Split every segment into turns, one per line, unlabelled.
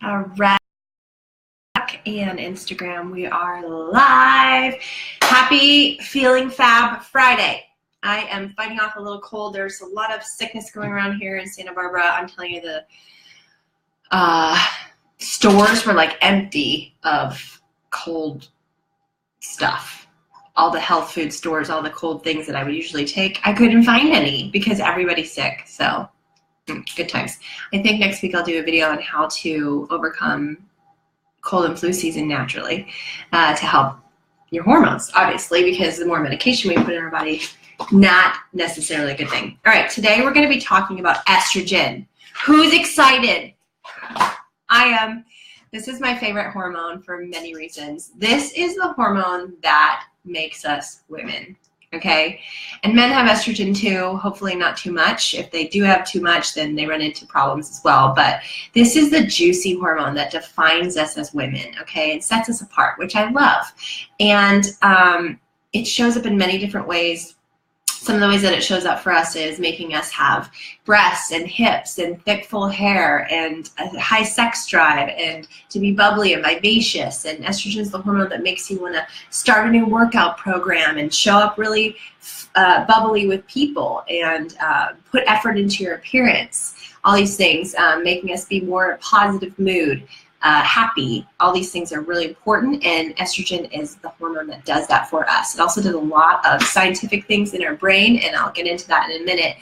Right, and Instagram, we are live. Happy Feeling Fab Friday. I am fighting off a little cold. There's a lot of sickness going around here in Santa Barbara. I'm telling you, the stores were like empty of cold stuff. All the health food stores, all the cold things that I would usually take, I couldn't find any because everybody's sick. So good times. I think next week I'll do a video on how to overcome cold and flu season naturally to help your hormones, obviously, because the more medication we put in our body, not necessarily a good thing. All right, today we're going to be talking about estrogen. Who's excited? I am. This is my favorite hormone for many reasons. This is the hormone that makes us women. Okay, and men have estrogen too, hopefully not too much. If they do have too much, then they run into problems as well. But this is the juicy hormone that defines us as women, okay? It sets us apart, which I love. And it shows up in many different ways. Some of the ways that it shows up for us is making us have breasts and hips and thick, full hair and a high sex drive and to be bubbly and vivacious. And estrogen is the hormone that makes you want to start a new workout program and show up really bubbly with people and put effort into your appearance. All these things, making us be more positive mood. Happy. All these things are really important, and estrogen is the hormone that does that for us. It also does a lot of scientific things in our brain, and I'll get into that in a minute.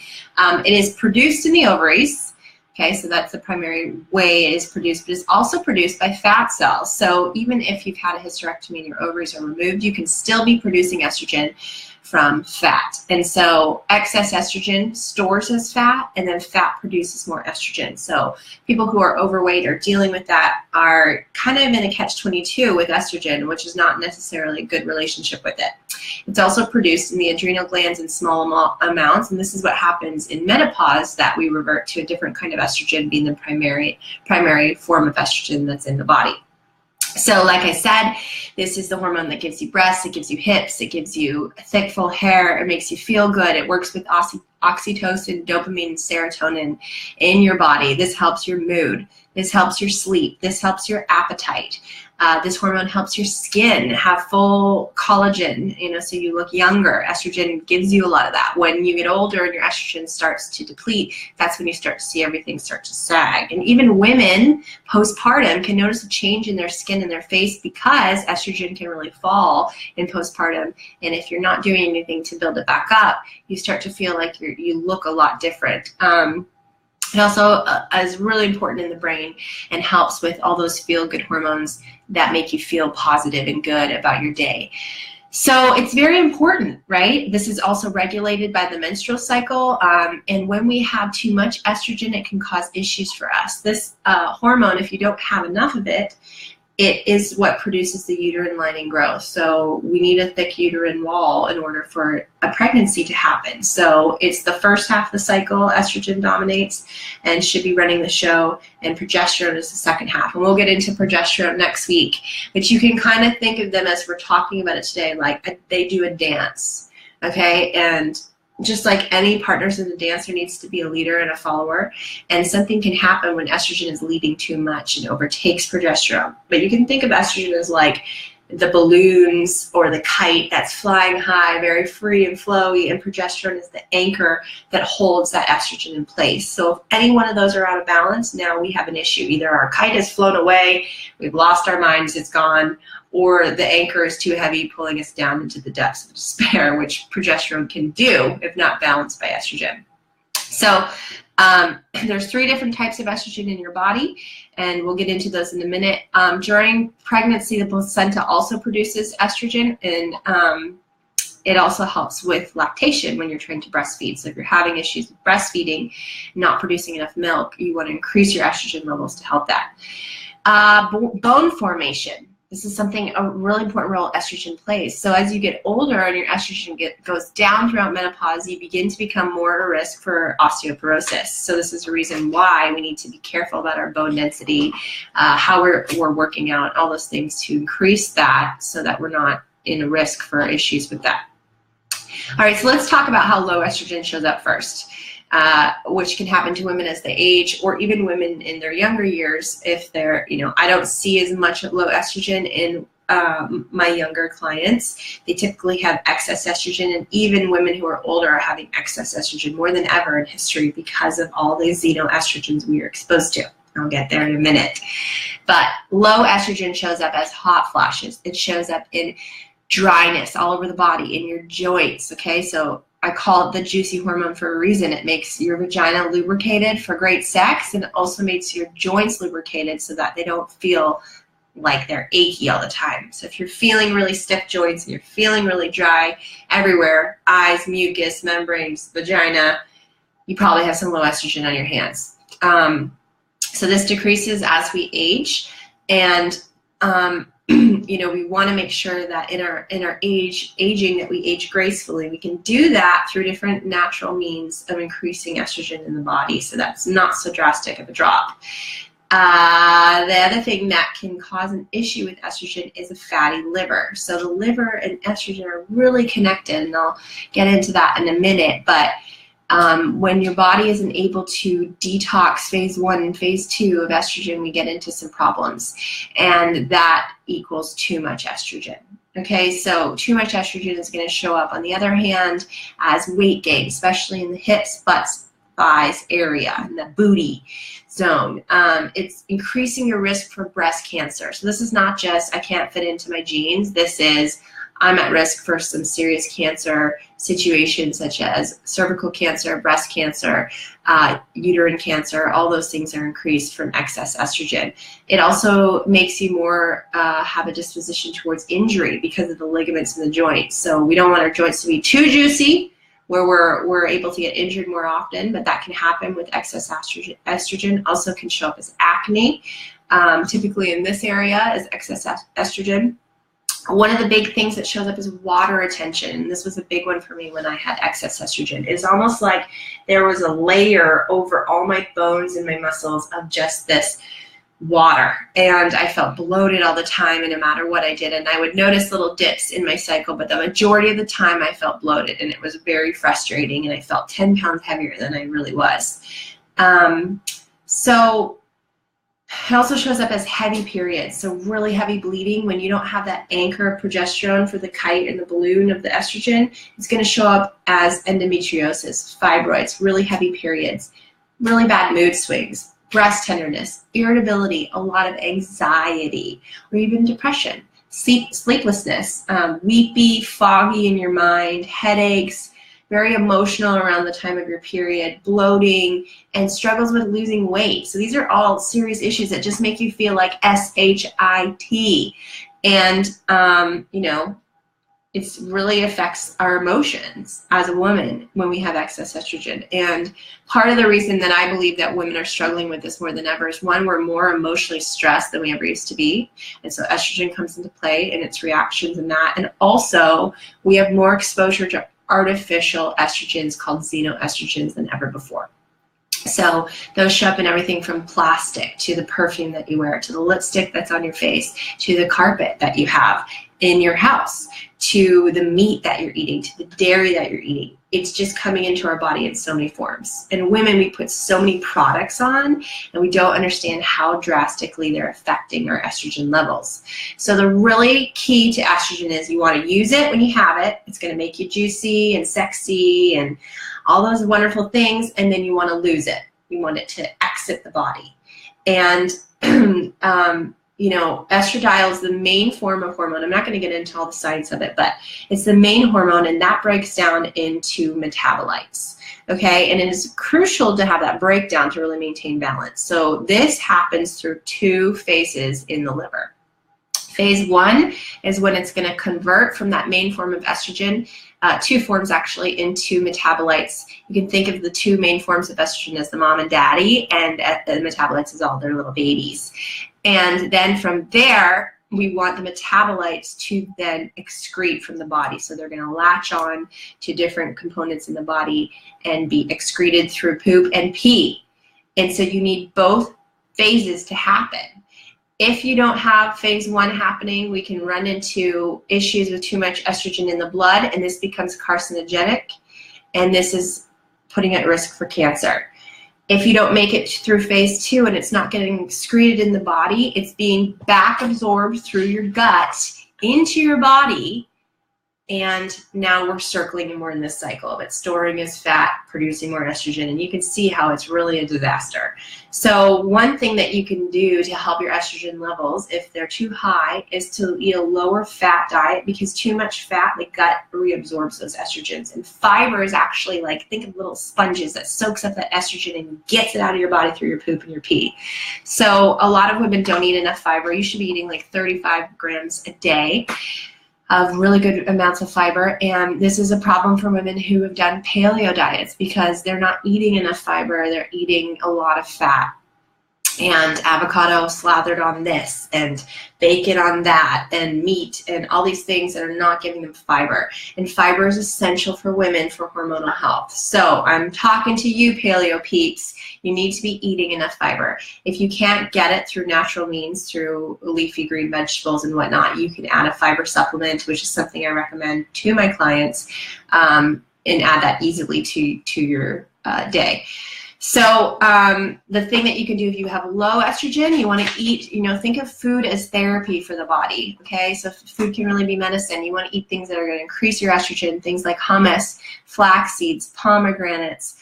It is produced in the ovaries. Okay, so that's the primary way it is produced, but it's also produced by fat cells. So even if you've had a hysterectomy and your ovaries are removed, you can still be producing estrogen from fat. And so excess estrogen stores as fat, and then fat produces more estrogen. So people who are overweight or dealing with that are kind of in a catch-22 with estrogen, which is not necessarily a good relationship with it. It's also produced in the adrenal glands in small amounts, and this is what happens in menopause, that we revert to a different kind of estrogen being the primary form of estrogen that's in the body. So like I said, this is the hormone that gives you breasts, it gives you hips, it gives you thick, full hair, it makes you feel good, it works with oxytocin, dopamine, and serotonin in your body. This helps your mood, this helps your sleep, this helps your appetite. This hormone helps your skin have full collagen, so you look younger. Estrogen gives you a lot of that. When you get older and your estrogen starts to deplete, that's when you start to see everything start to sag. And even women postpartum can notice a change in their skin and their face because estrogen can really fall in postpartum. And if you're not doing anything to build it back up, you start to feel like you look a lot different. It also is really important in the brain and helps with all those feel-good hormones that make you feel positive and good about your day. So it's very important, right? This is also regulated by the menstrual cycle, and when we have too much estrogen, it can cause issues for us. This hormone, if you don't have enough of it, it is what produces the uterine lining growth. So we need a thick uterine wall in order for a pregnancy to happen. So it's the first half of the cycle, estrogen dominates and should be running the show, and progesterone is the second half. And we'll get into progesterone next week. But you can kind of think of them, as we're talking about it today, like they do a dance, okay? And just like any partners in the dance, there needs to be a leader and a follower, and something can happen when estrogen is leading too much and overtakes progesterone. But you can think of estrogen as like the balloons or the kite that's flying high, very free and flowy, and progesterone is the anchor that holds that estrogen in place. So if any one of those are out of balance, now we have an issue. Either our kite has flown away, we've lost our minds, it's gone, or the anchor is too heavy, pulling us down into the depths of despair, which progesterone can do if not balanced by estrogen. So there's 3 different types of estrogen in your body, and we'll get into those in a minute. During pregnancy, the placenta also produces estrogen, and it also helps with lactation when you're trying to breastfeed. So if you're having issues with breastfeeding, not producing enough milk, you want to increase your estrogen levels to help that. Bone formation. This is a really important role estrogen plays. So as you get older and your estrogen goes down throughout menopause, you begin to become more at risk for osteoporosis. So this is a reason why we need to be careful about our bone density, how we're working out, all those things to increase that so that we're not in a risk for issues with that. All right, so let's talk about how low estrogen shows up first. which can happen to women as they age, or even women in their younger years if they're, I don't see as much low estrogen in my younger clients. They typically have excess estrogen, and even women who are older are having excess estrogen more than ever in history because of all the xenoestrogens we are exposed to. I'll get there in a minute. But low estrogen shows up as hot flashes. It shows up in dryness all over the body, in your joints, okay? So I call it the juicy hormone for a reason. It makes your vagina lubricated for great sex, and it also makes your joints lubricated so that they don't feel like they're achy all the time. So if you're feeling really stiff joints and you're feeling really dry everywhere, eyes, mucus, membranes, vagina, you probably have some low estrogen on your hands. So this decreases as we age, and we want to make sure that in our aging that we age gracefully. We can do that through different natural means of increasing estrogen in the body, so that's not so drastic of a drop. The other thing that can cause an issue with estrogen is a fatty liver. So the liver and estrogen are really connected, and I'll get into that in a minute. But when your body isn't able to detox phase 1 and phase 2 of estrogen, we get into some problems, and that equals too much estrogen. Okay, so too much estrogen is going to show up, on the other hand, as weight gain, especially in the hips, butts, thighs area, in the booty zone. It's increasing your risk for breast cancer. So this is not just, I can't fit into my jeans. This is, I'm at risk for some serious cancer situations such as cervical cancer, breast cancer, uterine cancer. All those things are increased from excess estrogen. It also makes you more have a disposition towards injury because of the ligaments in the joints. So we don't want our joints to be too juicy, where we're able to get injured more often, but that can happen with excess estrogen. Estrogen also can show up as acne, typically in this area is excess estrogen. One of the big things that shows up is water retention. This was a big one for me when I had excess estrogen. It's almost like there was a layer over all my bones and my muscles of just this water, and I felt bloated all the time, and no matter what I did, and I would notice little dips in my cycle, but the majority of the time I felt bloated, and it was very frustrating, and I felt 10 pounds heavier than I really was. So it also shows up as heavy periods, so really heavy bleeding. When you don't have that anchor of progesterone for the kite and the balloon of the estrogen, it's going to show up as endometriosis, fibroids, really heavy periods, really bad mood swings, breast tenderness, irritability, a lot of anxiety, or even depression, sleeplessness, weepy, foggy in your mind, headaches, very emotional around the time of your period, bloating, and struggles with losing weight. So these are all serious issues that just make you feel like S-H-I-T. And, it really affects our emotions as a woman when we have excess estrogen. And part of the reason that I believe that women are struggling with this more than ever is, one, we're more emotionally stressed than we ever used to be. And so estrogen comes into play and its reactions in that. And also we have more exposure to artificial estrogens called xenoestrogens than ever before. So those show up in everything from plastic to the perfume that you wear, to the lipstick that's on your face, to the carpet that you have in your house, to the meat that you're eating, to the dairy that you're eating. It's just coming into our body in so many forms. And women, we put so many products on, and we don't understand how drastically they're affecting our estrogen levels. So the really key to estrogen is you want to use it when you have it. It's going to make you juicy and sexy and all those wonderful things, and then you want to lose it. You want it to exit the body. And estradiol is the main form of hormone. I'm not going to get into all the science of it, but it's the main hormone, and that breaks down into metabolites. Okay, and it is crucial to have that breakdown to really maintain balance. So this happens through 2 phases in the liver. Phase 1 is when it's going to convert from that main form of estrogen, 2 forms actually, into metabolites. You can think of the 2 main forms of estrogen as the mom and daddy, and the metabolites as all their little babies. And then from there, we want the metabolites to then excrete from the body. So they're going to latch on to different components in the body and be excreted through poop and pee. And so you need both phases to happen. If you don't have phase 1 happening, we can run into issues with too much estrogen in the blood, and this becomes carcinogenic. And this is putting at risk for cancer. If you don't make it through phase 2 and it's not getting excreted in the body, it's being back absorbed through your gut into your body. And now we're circling and we're in this cycle of it storing as fat, producing more estrogen, and you can see how it's really a disaster. So one thing that you can do to help your estrogen levels, if they're too high, is to eat a lower fat diet, because too much fat, the gut reabsorbs those estrogens. And fiber is actually like, think of little sponges that soaks up that estrogen and gets it out of your body through your poop and your pee. So a lot of women don't eat enough fiber. You should be eating like 35 grams a day of really good amounts of fiber. And this is a problem for women who have done paleo diets, because they're not eating enough fiber, they're eating a lot of fat. And avocado slathered on this, and bacon on that, and meat, and all these things that are not giving them fiber. And fiber is essential for women for hormonal health. So I'm talking to you, paleo peeps. You need to be eating enough fiber. If you can't get it through natural means, through leafy green vegetables and whatnot, you can add a fiber supplement, which is something I recommend to my clients, and add that easily to your day. So the thing that you can do if you have low estrogen, you want to eat, think of food as therapy for the body, okay? So food can really be medicine. You want to eat things that are going to increase your estrogen, things like hummus, flax seeds, pomegranates,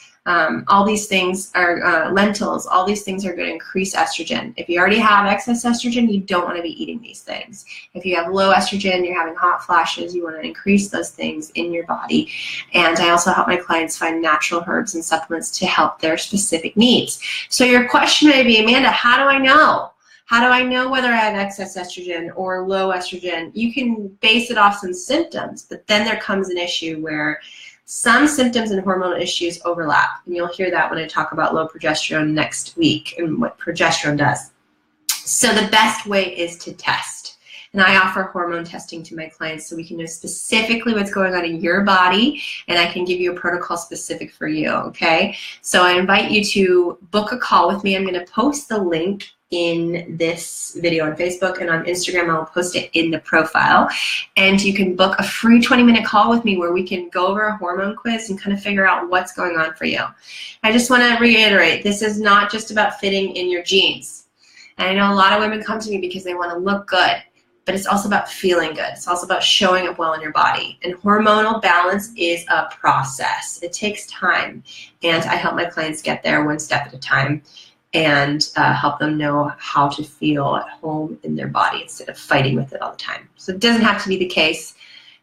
all these things are lentils. All these things are going to increase estrogen. If you already have excess estrogen, you don't want to be eating these things. If you have low estrogen, you're having hot flashes, you want to increase those things in your body. And I also help my clients find natural herbs and supplements to help their specific needs. So your question may be, Amanda, how do I know? How do I know whether I have excess estrogen or low estrogen? You can base it off some symptoms, but then there comes an issue where some symptoms and hormonal issues overlap. And you'll hear that when I talk about low progesterone next week and what progesterone does. So the best way is to test. And I offer hormone testing to my clients so we can know specifically what's going on in your body, and I can give you a protocol specific for you, okay? So I invite you to book a call with me. I'm going to post the link in this video on Facebook, and on Instagram I'll post it in the profile. And you can book a free 20-minute call with me where we can go over a hormone quiz and kind of figure out what's going on for you. I just want to reiterate, this is not just about fitting in your jeans. And I know a lot of women come to me because they want to look good, but it's also about feeling good. It's also about showing up well in your body. And hormonal balance is a process. It takes time, and I help my clients get there one step at a time, and help them know how to feel at home in their body instead of fighting with it all the time. So it doesn't have to be the case,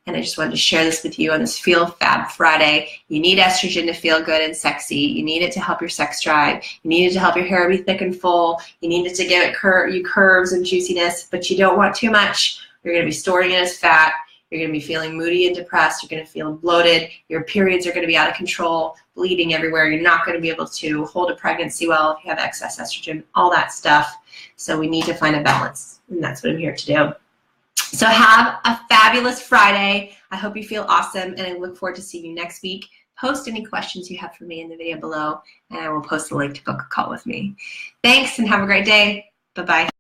and I just wanted to share this with you on this Feel Fab Friday. You need estrogen to feel good and sexy. You need it to help your sex drive. You need it to help your hair be thick and full. You need it to give it you curves and juiciness, but you don't want too much. You're going to be storing it as fat. You're going to be feeling moody and depressed. You're going to feel bloated. Your periods are going to be out of control, bleeding everywhere. You're not going to be able to hold a pregnancy well if you have excess estrogen, all that stuff. So we need to find a balance, and that's what I'm here to do. So have a fabulous Friday. I hope you feel awesome, and I look forward to seeing you next week. Post any questions you have for me in the video below, and I will post the link to book a call with me. Thanks, and have a great day. Bye-bye.